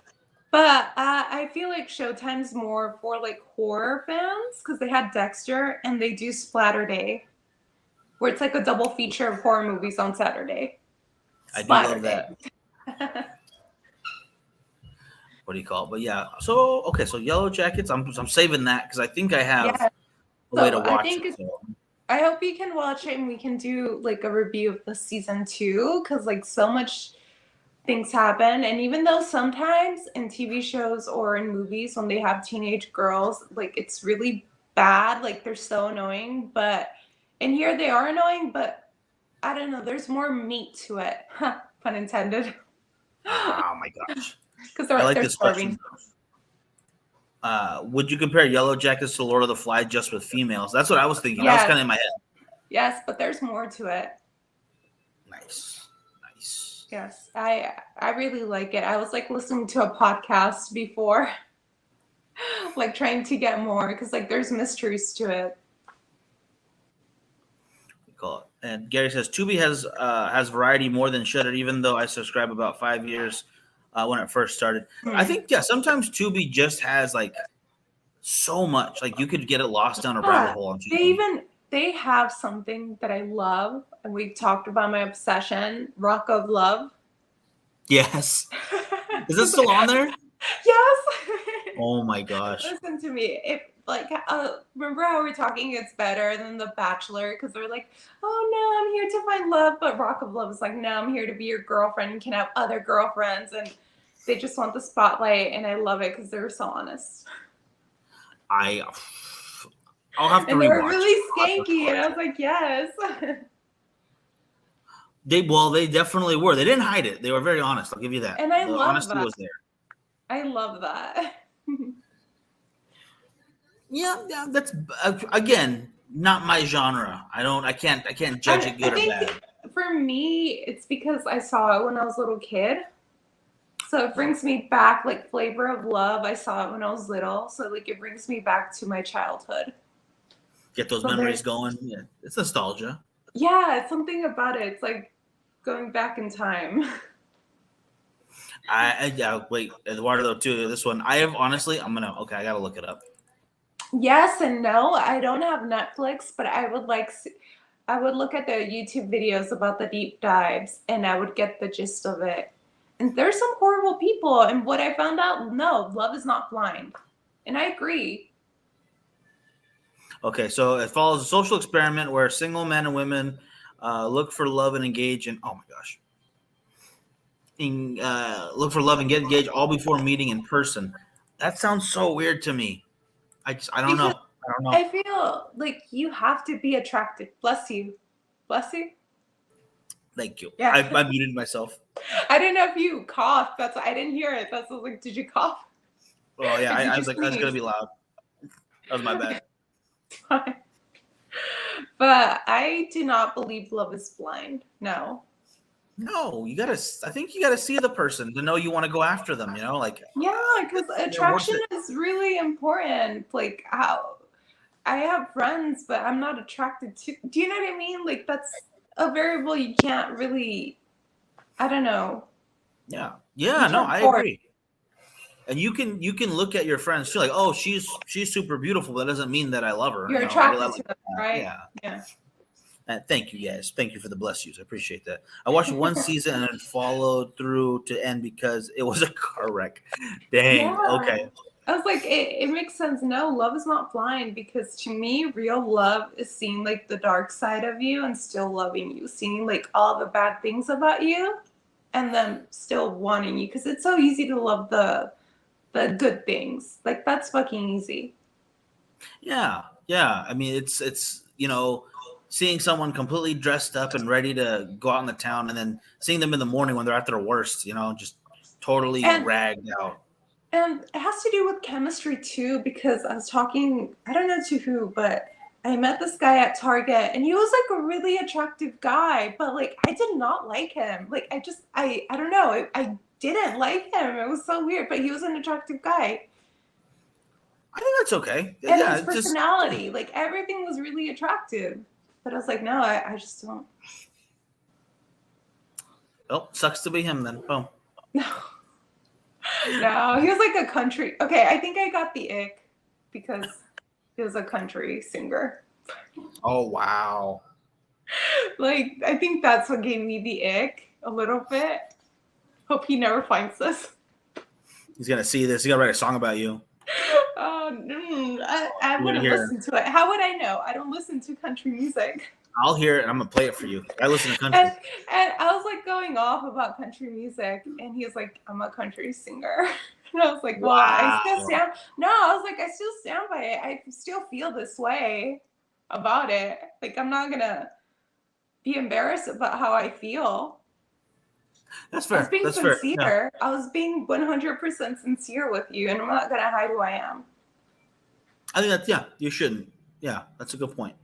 But I feel like Showtime's more for like horror fans because they had Dexter and they do Splatter Day, where it's like a double feature of horror movies on Saturday. I do love that. What do you call it? But yeah, so Yellow Jackets. I'm saving that because I think I have a way to watch it. So. I hope you can watch it and we can do like a review of the season 2 because like so much things happen, and even though sometimes in TV shows or in movies when they have teenage girls, like it's really bad, like they're so annoying. But in here they are annoying, but I don't know. There's more meat to it. Pun intended. Oh my gosh. Because they're starving. Would you compare Yellow Jackets to Lord of the Flies just with females? That's what I was thinking. That was kind of in my head. Yes, but there's more to it. Nice. Yes, I really like it. I was like listening to a podcast before, like trying to get more because like there's mysteries to it. Cool. And Gary says Tubi has variety more than Shudder, even though I subscribe about 5 years. When it first started, I think sometimes Tubi just has like so much, like you could get it lost down a rabbit hole on Tubi. They have something that I love, and we've talked about my obsession, Rock of Love. Yes. Is this still on there? Yes. Oh my gosh. Listen to me. If like remember how we're talking it's better than The Bachelor because they're like, oh no, I'm here to find love, but Rock of Love is like, no, I'm here to be your girlfriend and can have other girlfriends, and they just want the spotlight, and I love it because they're so honest. I'll have to and rewatch. They were really skanky, and I was like, yes. They definitely were. They didn't hide it. They were very honest. I'll give you that. And I love honesty that. was there. I love that. Yeah, that's again not my genre. I can't judge it good or bad. For me, it's because I saw it when I was a little kid. So it brings me back, like Flavor of Love. I saw it when I was little. So like it brings me back to my childhood. Get those memories going. Yeah, it's nostalgia. Yeah, it's something about it. It's like going back in time. Wait, Eduardo too. This one, I gotta look it up. Yes and no. I don't have Netflix, but I would look at the YouTube videos about the deep dives, and I would get the gist of it. And there's some horrible people. And what I found out, no, love is not blind. And I agree. Okay, so it follows a social experiment where single men and women look for love and engage in. Oh my gosh. Look for love and get engaged all before meeting in person. That sounds so weird to me. I don't know. I don't know. I feel like you have to be attractive. Bless you. Bless you. Thank you. Yeah. I muted myself. I didn't know if you coughed. That's I didn't hear it. That's like, did you cough? Oh yeah, I was like, that's gonna be loud. That was my bad. But I do not believe love is blind. No. No, you gotta. I think you gotta see the person to know you want to go after them. You know, like Yeah, because attraction is really important. Like how I have friends, but I'm not attracted to. Do you know what I mean? Like that's a variable you can't really. I don't know. Yeah. No, I agree. And you can look at your friends too, like, oh, she's super beautiful. That doesn't mean that I love her. You're attracted to them, right? Yeah. Thank you, guys. Thank you for the bless yous. I appreciate that. I watched one season and then followed through to end because it was a car wreck. Dang. Yeah. Okay. I was like, it makes sense. No, love is not blind because to me, real love is seeing like the dark side of you and still loving you, seeing like all the bad things about you and then still wanting you because it's so easy to love the good things. Like that's fucking easy. Yeah. I mean, it's seeing someone completely dressed up and ready to go out in the town, and then seeing them in the morning when they're at their worst, just totally ragged out. And it has to do with chemistry too, because I was talking, I don't know to who, but I met this guy at Target, and he was like a really attractive guy, but like I did not like him. Like I don't know, I didn't like him. It was so weird, but he was an attractive guy. I think that's okay. And his personality, like everything was really attractive. But I was like, no, I just don't. Oh, sucks to be him then. Boom. No, he was like a country. Okay, I think I got the ick because he was a country singer. Oh, wow. Like, I think that's what gave me the ick a little bit. Hope he never finds this. He's going to see this. He's going to write a song about you. I wouldn't listen to it. How would I know? I don't listen to country music. I'll hear it and I'm gonna play it for you. I listen to country. And I was like going off about country music, and he was like, "I'm a country singer," and I was like, "Well, wow. I still stand." No, I was like, "I still stand by it. I still feel this way about it. Like, I'm not gonna be embarrassed about how I feel." That's fair. I was being sincere. Yeah. I was being 100% sincere with you, and I'm not gonna hide who I am. I think you shouldn't. Yeah, that's a good point.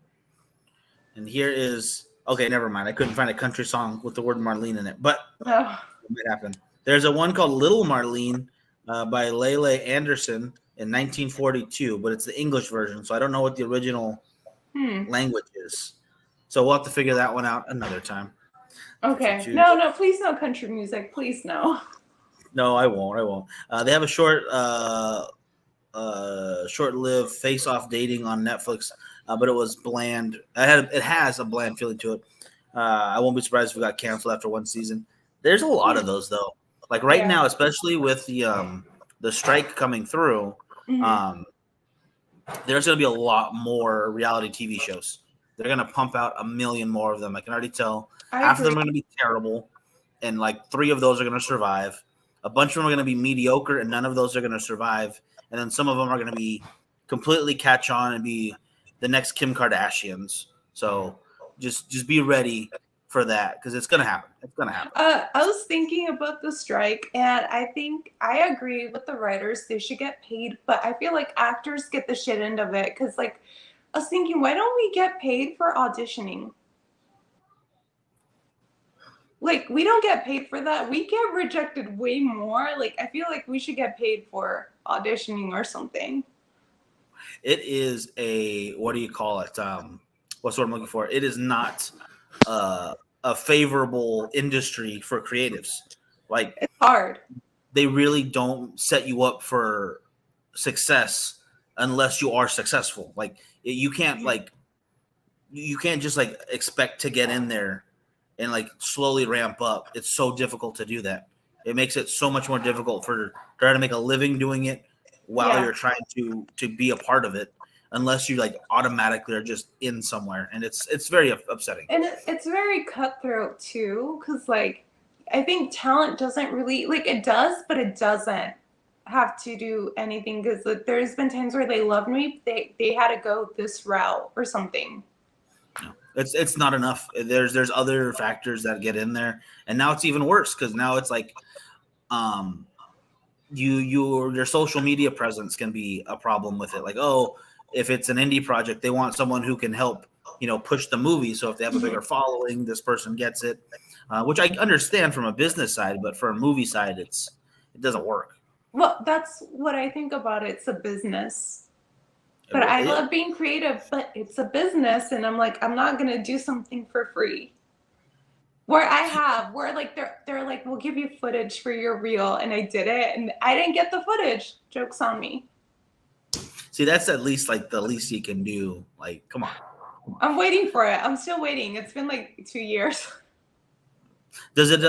And here is okay. Never mind. I couldn't find a country song with the word Marlene in it, but it might happen. There's a one called "Little Marlene" by Lele Anderson in 1942, but it's the English version, so I don't know what the original language is. So we'll have to figure that one out another time. Okay. No, please no country music. Please no. No, I won't. They have a short-lived face-off dating on Netflix, but it was bland. It has a bland feeling to it. I won't be surprised if it got canceled after one season. There's a lot of those though. Like right now, especially with the strike coming through, there's going to be a lot more reality TV shows. They're going to pump out a million more of them. I can already tell. Half of them are going to be terrible, and like 3 of those are going to survive. A bunch of them are going to be mediocre, and none of those are going to survive. And then some of them are going to be completely catch on and be the next Kim Kardashians. So just be ready for that because it's going to happen. It's going to happen. I was thinking about the strike, and I think I agree with the writers. They should get paid, but I feel like actors get the shit end of it because, like, I was thinking, why don't we get paid for auditioning? Like, we don't get paid for that. We get rejected way more. Like, I feel like we should get paid for auditioning or something. It is what do you call it? What's what I'm looking for? It is not a favorable industry for creatives. Like, it's hard. They really don't set you up for success unless you are successful. Like, you can't just expect to get in there and like slowly ramp up. It's so difficult to do that. It makes it so much more difficult for trying to make a living doing it while you're trying to be a part of it, unless you like automatically are just in somewhere, and it's very upsetting. And it's very cutthroat too, because like I think talent doesn't really like it does, but it doesn't have to do anything because like, there's been times where they loved me, they had to go this route or something. No, it's not enough. There's other factors that get in there, and now it's even worse because now it's like, your social media presence can be a problem with it. Like, oh, if it's an indie project, they want someone who can help, push the movie. So if they have a bigger following, this person gets it, which I understand from a business side, but for a movie side, it doesn't work. Well, that's what I think about it. It's a business. But I love being creative, but it's a business, and I'm like, I'm not gonna do something for free. Where like they're like, we'll give you footage for your reel, and I did it, and I didn't get the footage. Joke's on me. See, that's at least like the least you can do. Like, come on. I'm waiting for it. I'm still waiting. It's been like 2 years. Does it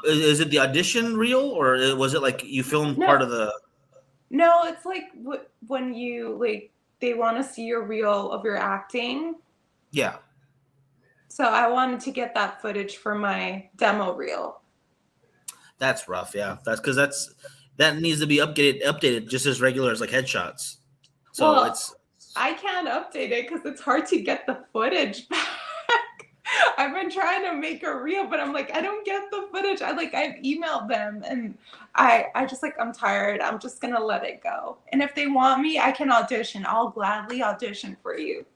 is it the audition reel, or was it like you filmed part of the? No, it's like when you like they want to see your reel of your acting. Yeah. So I wanted to get that footage for my demo reel. That's rough. Yeah, that's because that needs to be updated just as regular as like headshots. So well, I can't update it because it's hard to get the footage back. I've been trying to make a reel, but I'm like, I don't get the footage. I've emailed them, and I just like, I'm tired. I'm just gonna let it go. And if they want me, I can audition. I'll gladly audition for you.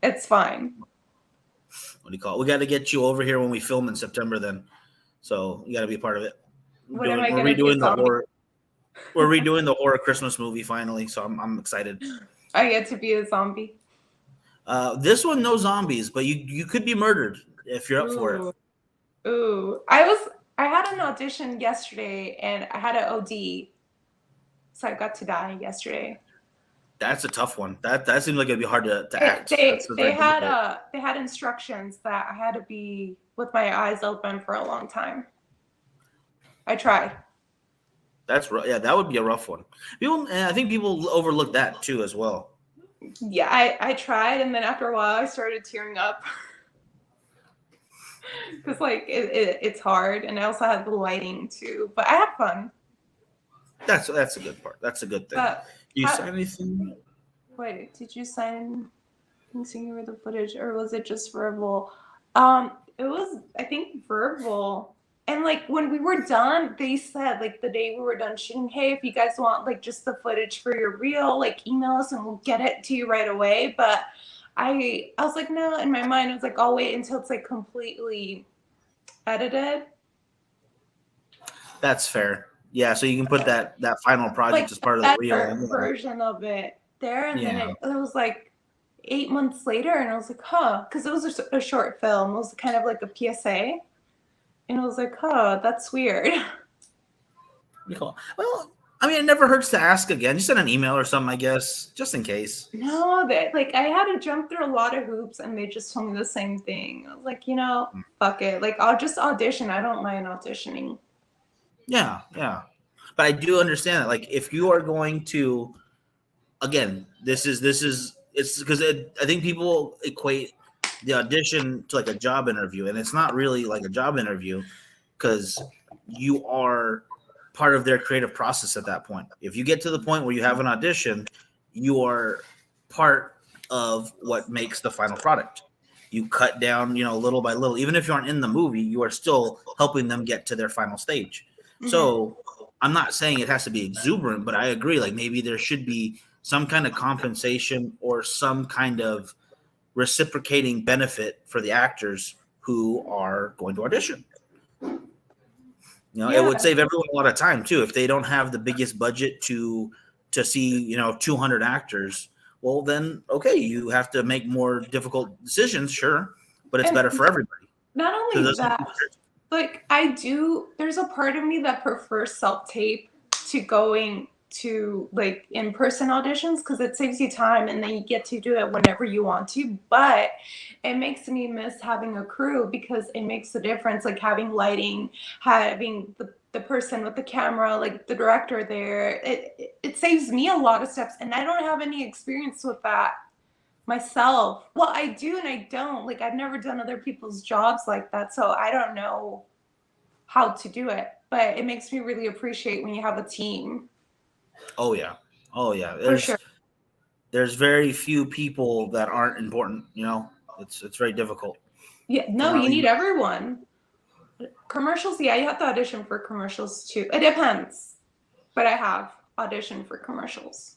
It's fine. What do you call it? We got to get you over here when we film in September then. So you got to be a part of it. We're redoing the horror Christmas movie finally, so I'm excited. I get to be a zombie. This one, no zombies, but you could be murdered if you're up for it. Ooh. I had an audition yesterday and I had an OD. So I got to die yesterday. That's a tough one. That seems like it'd be hard to act. They had instructions that I had to be with my eyes open for a long time. I tried. That's right. Yeah, that would be a rough one. I think people overlook that too as well. Yeah, I tried, and then after a while, I started tearing up because like it's hard, and I also had the lighting too. But I had fun. That's a good part. That's a good thing. You sign anything? Wait, did you sign anything with the footage, or was it just verbal? It was, I think, verbal. And like when we were done, they said like the day we were done shooting, hey, if you guys want like just the footage for your reel, like email us and we'll get it to you right away. But I was like, no. In my mind, I was like, I'll wait until it's like completely edited. That's fair. Yeah, so you can put that final project like as part of the reel. Version of it there, and then it was like 8 months later, and I was like, huh, because it was a short film. It was kind of like a PSA, and I was like, huh, that's weird. Cool. Well, I mean, it never hurts to ask again. You send an email or something, I guess, just in case. No, like I had to jump through a lot of hoops, and they just told me the same thing. I was like, fuck it. Like I'll just audition. I don't mind auditioning. Yeah. But I do understand that. Like, if you are going to, again, it's because I think people equate the audition to like a job interview, and it's not really like a job interview because you are part of their creative process at that point. If you get to the point where you have an audition, you are part of what makes the final product. You cut down, little by little. Even if you aren't in the movie, you are still helping them get to their final stage. Mm-hmm. So I'm not saying it has to be exuberant, but I agree. Like maybe there should be some kind of compensation or some kind of reciprocating benefit for the actors who are going to audition. It would save everyone a lot of time too. If they don't have the biggest budget to see, 200 actors, well then, okay, you have to make more difficult decisions, sure, but it's better for everybody. Not only that, like there's a part of me that prefers self-tape to going to like in-person auditions because it saves you time and then you get to do it whenever you want to. But it makes me miss having a crew because it makes a difference, like having lighting, having the person with the camera, like the director there. It saves me a lot of steps, and I don't have any experience with that myself. Well, I do and I don't. Like I've never done other people's jobs like that, so I don't know how to do it. But it makes me really appreciate when you have a team. Oh yeah. For sure. There's very few people that aren't important. You know, it's very difficult. Yeah, no, you need everyone. Commercials, yeah, you have to audition for commercials too. It depends, but I have auditioned for commercials.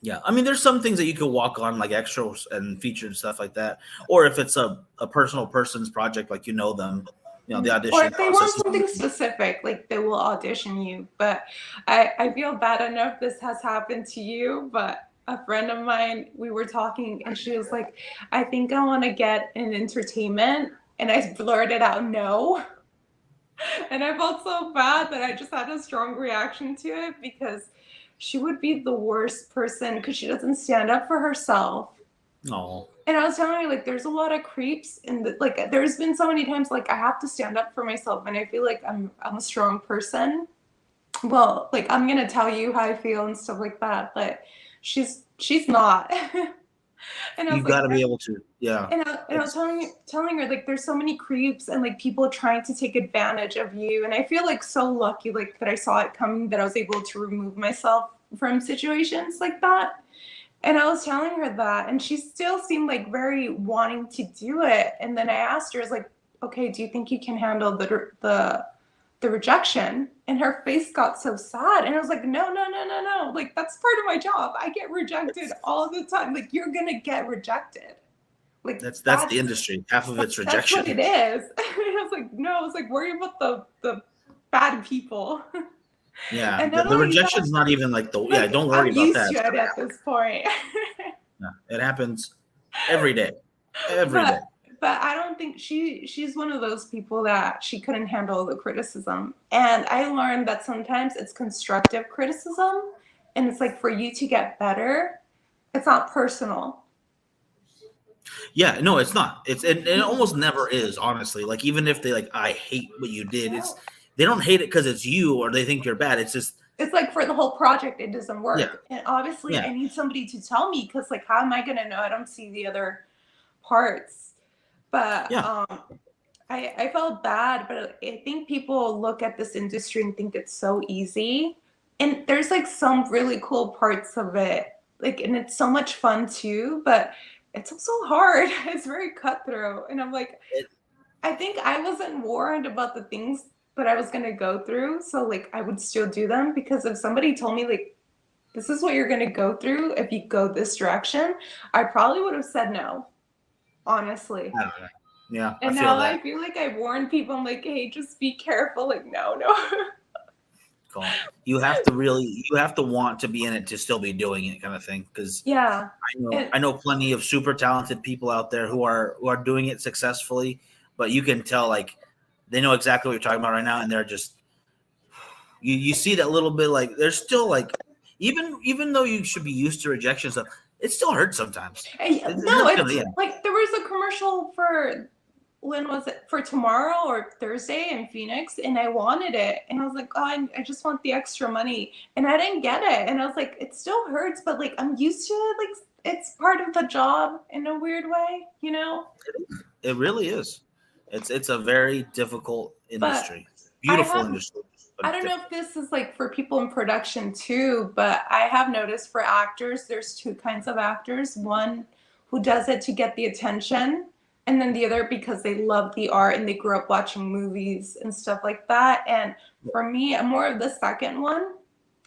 Yeah, I mean, there's some things that you could walk on, like extras and featured stuff like that. Or if it's a personal person's project, like you know them, you know, the audition or if they want process. something specific, like they will audition you. But I feel bad. I don't know if this has happened to you, but a friend of mine, we were talking and she was like, I think I want to get in entertainment. And I blurted out no. And I felt so bad that I just had a strong reaction to it because she would be the worst person because she doesn't stand up for herself. No. And I was telling her, like, there's a lot of creeps, and like, there's been so many times, like, I have to stand up for myself, and I feel like I'm a strong person. Well, like, I'm gonna tell you how I feel and stuff like that, but she's not. And I was You got to be able to, yeah. And I was telling her, like, there's so many creeps and like people trying to take advantage of you. And I feel like so lucky, like that I saw it coming, that I was able to remove myself from situations like that. And I was telling her that, and she still seemed like very wanting to do it. And then I asked her, I was like, okay, do you think you can handle the rejection? And her face got so sad. And I was like, no. Like, that's part of my job. I get rejected all the time. Like, you're going to get rejected. Like, that's the industry. Half of it's rejection. That's what it is. And I was like, no, I was like, worry about the bad people. Yeah, the rejection's not even like the, yeah, don't worry about that. I'm used to it at this point. No, it happens every day. Every day. But I don't think she's one of those people that she couldn't handle the criticism. And I learned that sometimes it's constructive criticism, and it's like for you to get better. It's not personal. Yeah, no, it's not. It almost never is, honestly. Like, even if they like, I hate what you did, they don't hate it because it's you or they think you're bad. It's just, it's like for the whole project, it doesn't work. Yeah. And obviously, Yeah. I need somebody to tell me, because like, how am I gonna know? I don't see the other parts. But Yeah. I felt bad, but I think people look at this industry and think it's so easy. And there's like some really cool parts of it. Like, and it's so much fun too, but it's also hard. It's very cutthroat. And I'm like, I think I wasn't warned about the things that I was going to go through. So like, I would still do them, because if somebody told me like, this is what you're going to go through if you go this direction, I probably would have said no, honestly. Yeah. And I feel now that. I feel like I warn people, I'm like, hey, just be careful. Like, no. Cool. You have to want to be in it to still be doing it, kind of thing. Because yeah, I know plenty of super talented people out there who are doing it successfully, but you can tell like they know exactly what you're talking about right now, and they're just you see that little bit, like they're still like, even though you should be used to rejection stuff, it still hurts sometimes. It's like there was a commercial for, when was it, for tomorrow or Thursday in Phoenix, and I wanted it, and I was like, oh, I just want the extra money, and I didn't get it, and I was like, it still hurts, but like I'm used to it, like it's part of the job in a weird way, you know. It really is. It's a very difficult industry. Beautiful industry. I don't know if this is like for people in production too, but I have noticed for actors, there's two kinds of actors. One who does it to get the attention, and then the other because they love the art and they grew up watching movies and stuff like that. And for me, I'm more of the second one.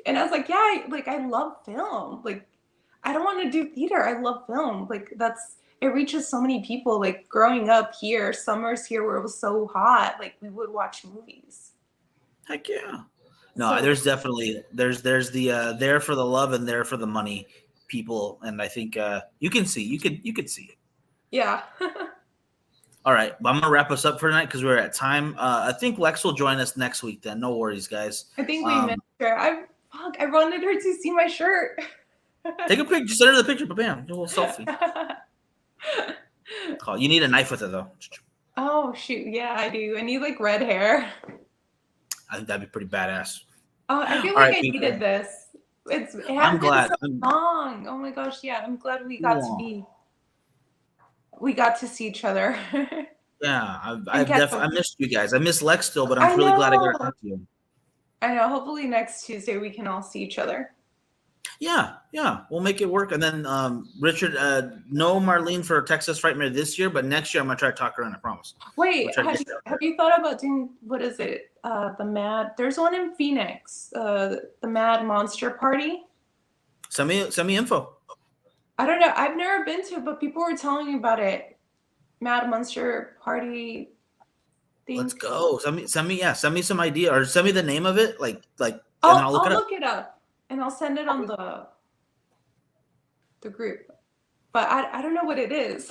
And I was like, yeah, I love film. Like, I don't want to do theater. I love film. Like, it reaches so many people. Like, growing up here, summers here where it was so hot, like we would watch movies. Heck yeah. No, there's definitely there's the there for the love and there for the money people, and I think you could see it. Yeah. All right, I'm gonna wrap us up for tonight because we're at time. I think Lex will join us next week. Then no worries, guys. I think we missed her. Fuck, I wanted her to see my shirt. Take a picture. Send her the picture. But bam, do a little selfie. Oh, you need a knife with it though. Oh shoot, yeah, I do. I need like red hair. I think that'd be pretty badass. Oh, I feel All like right, I people. needed this. It I'm has been glad. so long. Oh my gosh, yeah. I'm glad we got to see each other. Yeah, And get I some- missed you guys. I miss Lex still, but I I'm really glad I got to know. talk to you. I know. Hopefully next Tuesday we can all see each other. Yeah, we'll make it work. And then Richard, no Marlene for Texas Frightmare this year, but next year I'm gonna try to talk her in. I promise. Wait, I'll try to get have you thought about doing what is it? The Mad. There's one in Phoenix. The Mad Monster Party. Send me info. I don't know. I've never been to it, but people were telling me about it. Mad Monster Party. Let's go. Send me some idea or send me the name of it. Like, and I'll look it up. look it up and I'll send it on the group. But I don't know what it is.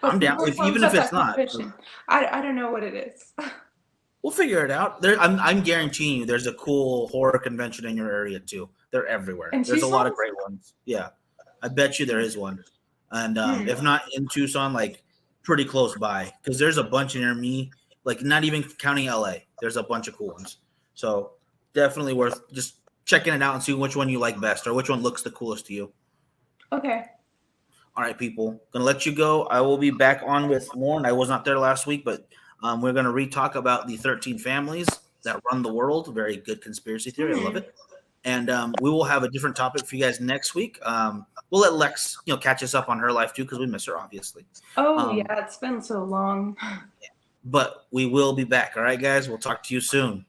But I'm down. people Even talk if it's about not, competition. I don't know what it is. we'll figure it out. I'm guaranteeing you, there's a cool horror convention in your area too. They're everywhere. In There's a lot of Tucson? great ones. Yeah, I bet you there is one. And if not in Tucson, like pretty close by, because there's a bunch near me. Like not even counting LA, there's a bunch of cool ones. So definitely worth just checking it out and seeing which one you like best or which one looks the coolest to you. Okay. All right, people. Gonna let you go. I will be back on with more. And I was not there last week, but we're gonna re-talk about the 13 families that run the world. Very good conspiracy theory. I love it. And we will have a different topic for you guys next week. We'll let Lex, catch us up on her life too, because we miss her, obviously. Oh yeah, it's been so long. But we will be back. All right, guys. We'll talk to you soon.